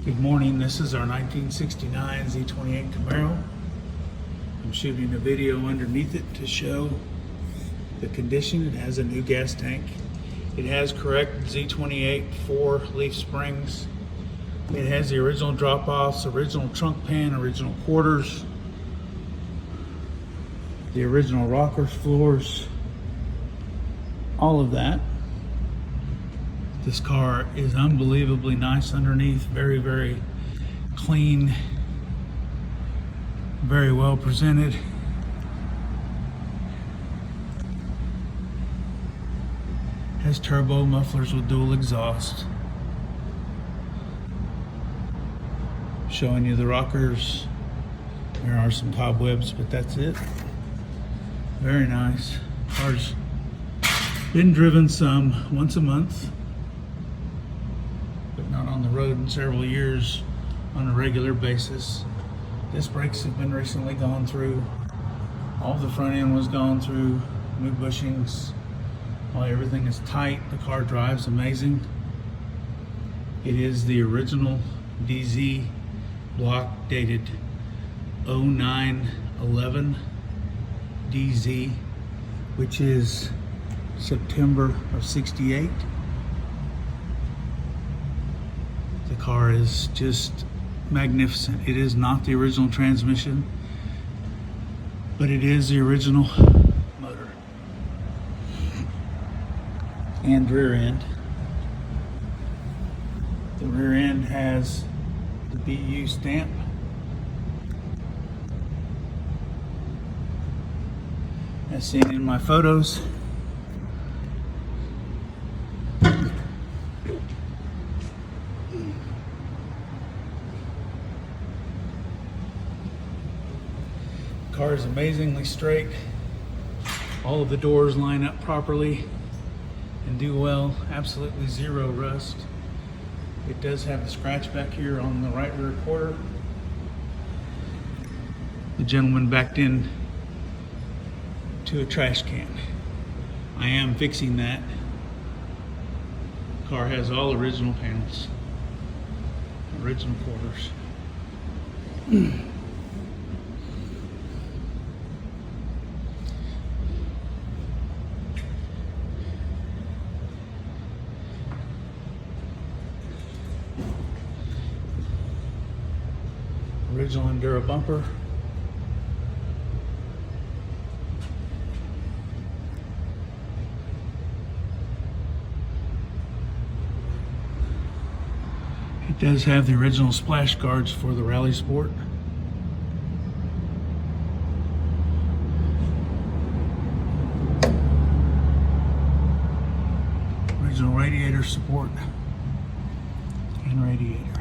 Good morning, this is our 1969 Z28 Camaro. I'm shooting a video underneath it to show the condition. It has a new gas tank. It has correct Z28 4 leaf springs. It has the original drop-offs, original trunk pan, original quarters, the original rockers, floors, all of that. This car is unbelievably nice underneath, very, very clean, very well presented. Has turbo mufflers with dual exhaust. Showing you the rockers. There are some cobwebs, but that's it. Very nice. Car's been driven some, once a month, but not on the road in several years on a regular basis. Disc brakes have been recently gone through. All the front end was gone through. New bushings. Everything is tight. The car drives amazing. It is the original DZ block dated 09/11 DZ, which is September of '68. The car is just magnificent. It is not the original transmission, but it is the original motor and rear end. The rear end has the BU stamp. As seen in my photos. The car is amazingly straight. All of the doors line up properly and do well. Absolutely zero rust. It does have a scratch back here on the right rear quarter. The gentleman backed in to a trash can. I am fixing that. The car has all original panels, original quarters. Original Endura bumper. It does have the original splash guards for the Rally Sport. Original radiator support and radiator.